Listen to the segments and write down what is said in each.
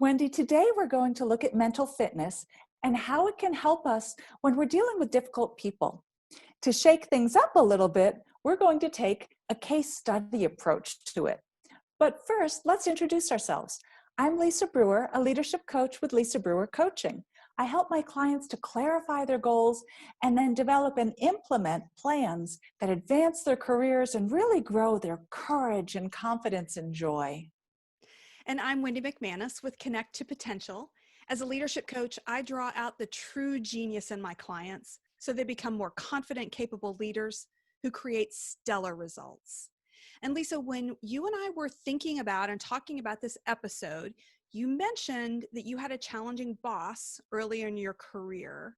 Wendy, today we're going to look at mental fitness and how it can help us when we're dealing with difficult people. To shake things up a little bit, we're going to take a case study approach to it. But first, let's introduce ourselves. I'm Lisa Brewer, a leadership coach with Lisa Brewer Coaching. I help my clients to clarify their goals and then develop and implement plans that advance their careers and really grow their courage and confidence and joy. And I'm Wendy McManus with Connect to Potential. As a leadership coach, I draw out the true genius in my clients so they become more confident, capable leaders who create stellar results. And Lisa, when you and I were thinking about and talking about this episode, you mentioned that you had a challenging boss earlier in your career,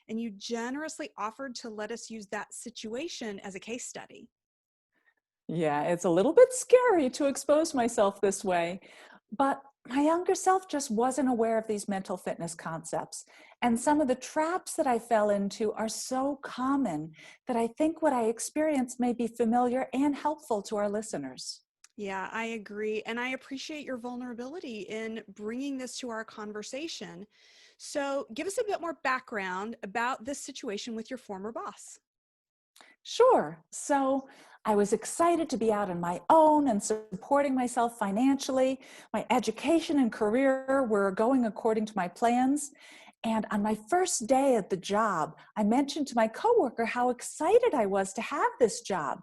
and you generously offered to let us use that situation as a case study. Yeah, it's a little bit scary to expose myself this way, but my younger self just wasn't aware of these mental fitness concepts. And some of the traps that I fell into are so common that I think what I experienced may be familiar and helpful to our listeners. Yeah, I agree. And I appreciate your vulnerability in bringing this to our conversation. So, give us a bit more background about this situation with your former boss. Sure. So I was excited to be out on my own and supporting myself financially. My education and career were going according to my plans. And on my first day at the job, I mentioned to my coworker how excited I was to have this job.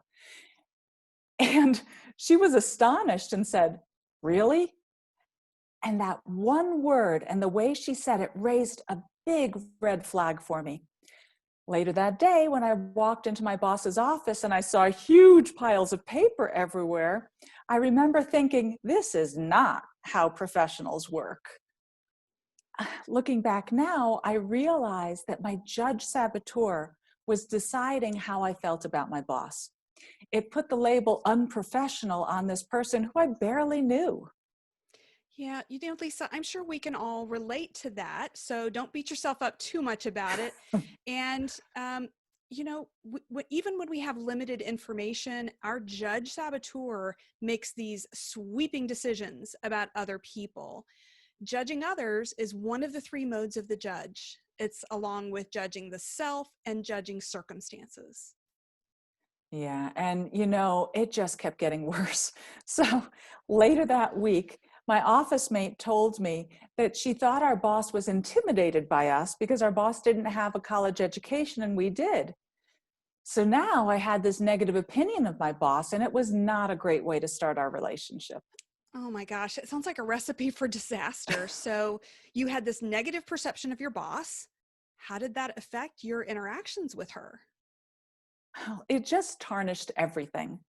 And she was astonished and said, "Really?" And that one word and the way she said it raised a big red flag for me. Later that day, when I walked into my boss's office and I saw huge piles of paper everywhere, I remember thinking, this is not how professionals work. Looking back now, I realized that my judge saboteur was deciding how I felt about my boss. It put the label unprofessional on this person who I barely knew. Yeah, Lisa, I'm sure we can all relate to that. So, don't beat yourself up too much about it. And, even when we have limited information, our judge saboteur makes these sweeping decisions about other people. Judging others is one of the three modes of the judge. It's along with judging the self and judging circumstances. Yeah, and it just kept getting worse. So later that week, my office mate told me that she thought our boss was intimidated by us because our boss didn't have a college education and we did. So now I had this negative opinion of my boss, and it was not a great way to start our relationship. Oh my gosh, it sounds like a recipe for disaster. So, you had this negative perception of your boss. How did that affect your interactions with her? It just tarnished everything.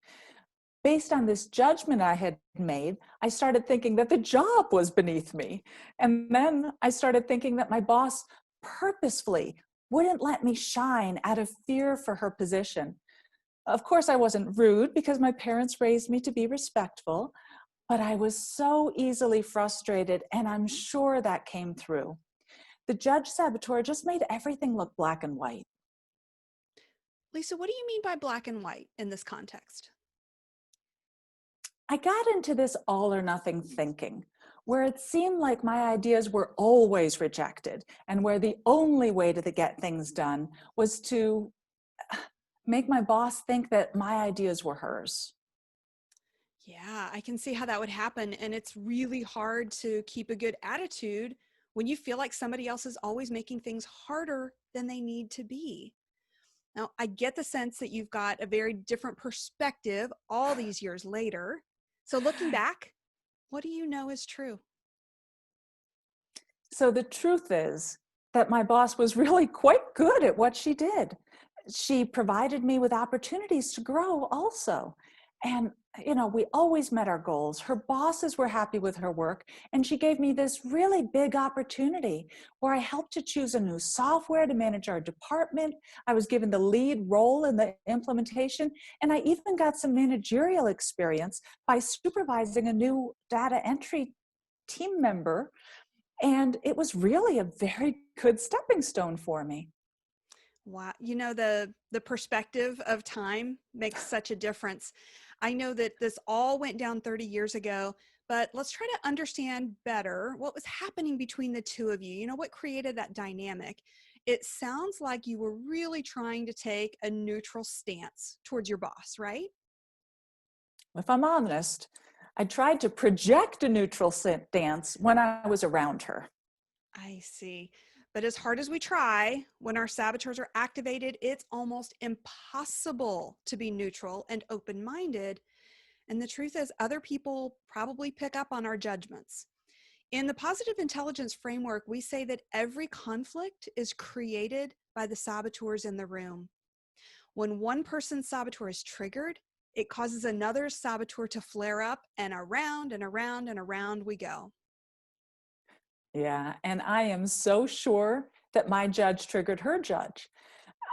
Based on this judgment I had made, I started thinking that the job was beneath me. And then I started thinking that my boss purposefully wouldn't let me shine out of fear for her position. Of course, I wasn't rude because my parents raised me to be respectful, but I was so easily frustrated, and I'm sure that came through. The judge saboteur just made everything look black and white. Lisa, what do you mean by black and white in this context? I got into this all or nothing thinking, where it seemed like my ideas were always rejected, and where the only way to get things done was to make my boss think that my ideas were hers. Yeah, I can see how that would happen. And it's really hard to keep a good attitude when you feel like somebody else is always making things harder than they need to be. Now, I get the sense that you've got a very different perspective all these years later. So, looking back, what do you know is true? So the truth is that my boss was really quite good at what she did. She provided me with opportunities to grow also. And, we always met our goals. Her bosses were happy with her work. And she gave me this really big opportunity where I helped to choose a new software to manage our department. I was given the lead role in the implementation. And I even got some managerial experience by supervising a new data entry team member, and it was really a very good stepping stone for me. Wow, the perspective of time makes such a difference. I know that this all went down 30 years ago, But let's try to understand better what was happening between the two of you. What created that dynamic? It sounds like you were really trying to take a neutral stance towards your boss, right? If I'm honest, I tried to project a neutral stance when I was around her. I see. But as hard as we try, when our saboteurs are activated, it's almost impossible to be neutral and open minded. And the truth is, other people probably pick up on our judgments. In the positive intelligence framework, we say that every conflict is created by the saboteurs in the room. When one person's saboteur is triggered, it causes another saboteur to flare up, and around and around and around we go. Yeah, and I am so sure that my judge triggered her judge.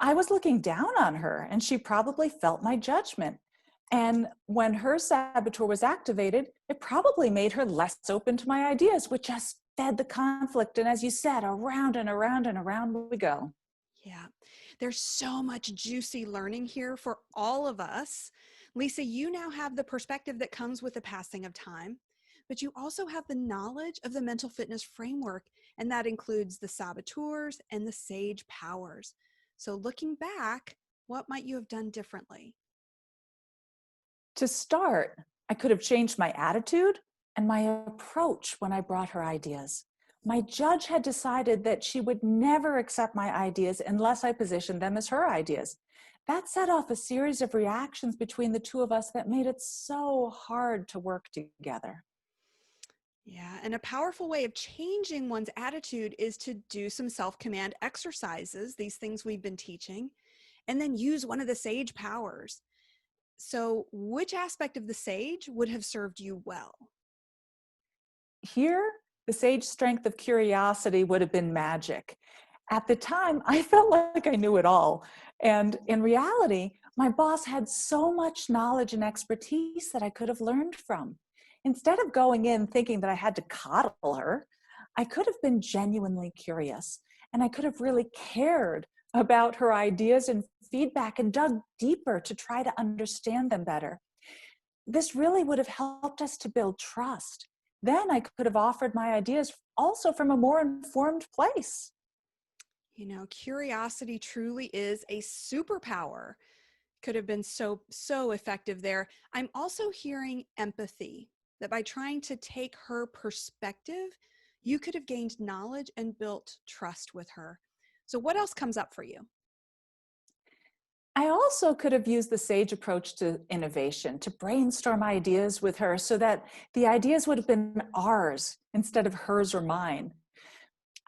I was looking down on her, and she probably felt my judgment. And when her saboteur was activated, it probably made her less open to my ideas, which just fed the conflict. And as you said, around and around and around we go. Yeah, there's so much juicy learning here for all of us. Lisa, you now have the perspective that comes with the passing of time, but you also have the knowledge of the mental fitness framework, and that includes the saboteurs and the sage powers. So, looking back, what might you have done differently? To start, I could have changed my attitude and my approach when I brought her ideas. My judge had decided that she would never accept my ideas unless I positioned them as her ideas. That set off a series of reactions between the two of us that made it so hard to work together. Yeah, and a powerful way of changing one's attitude is to do some self command exercises, these things we've been teaching, and then use one of the sage powers. So, which aspect of the sage would have served you well? Here, the sage strength of curiosity would have been magic. At the time, I felt like I knew it all. And in reality, my boss had so much knowledge and expertise that I could have learned from. Instead of going in thinking that I had to coddle her, I could have been genuinely curious and I could have really cared about her ideas and feedback and dug deeper to try to understand them better. This really would have helped us to build trust. Then I could have offered my ideas also from a more informed place. Curiosity truly is a superpower. Could have been so effective there. I'm also hearing empathy, that by trying to take her perspective, you could have gained knowledge and built trust with her. So, what else comes up for you? I also could have used the SAGE approach to innovation to brainstorm ideas with her so that the ideas would have been ours instead of hers or mine.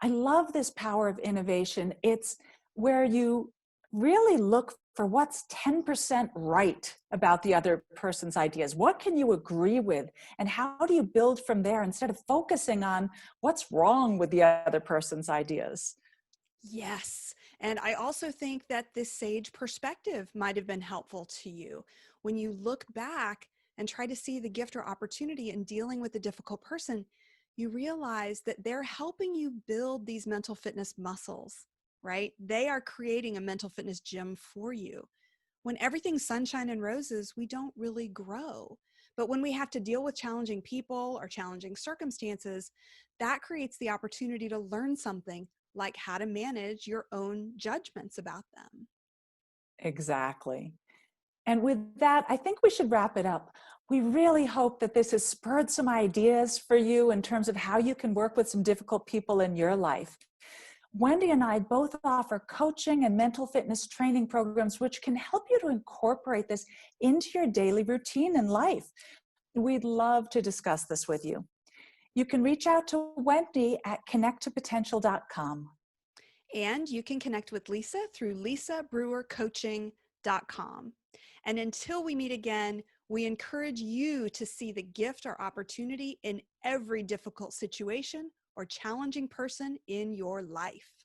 I love this power of innovation. It's where you really look for what's 10% right about the other person's ideas. What can you agree with? And how do you build from there instead of focusing on what's wrong with the other person's ideas? Yes. And I also think that this sage perspective might have been helpful to you. When you look back and try to see the gift or opportunity in dealing with a difficult person, you realize that they're helping you build these mental fitness muscles, right? They are creating a mental fitness gym for you. When everything's sunshine and roses, we don't really grow. But when we have to deal with challenging people or challenging circumstances, that creates the opportunity to learn something like how to manage your own judgments about them. Exactly. And with that, I think we should wrap it up. We really hope that this has spurred some ideas for you in terms of how you can work with some difficult people in your life. Wendy and I both offer coaching and mental fitness training programs, which can help you to incorporate this into your daily routine and life. We'd love to discuss this with you. You can reach out to Wendy at connecttopotential.com. And you can connect with Lisa through lisabrewercoaching.com. And until we meet again, we encourage you to see the gift or opportunity in every difficult situation or challenging person in your life.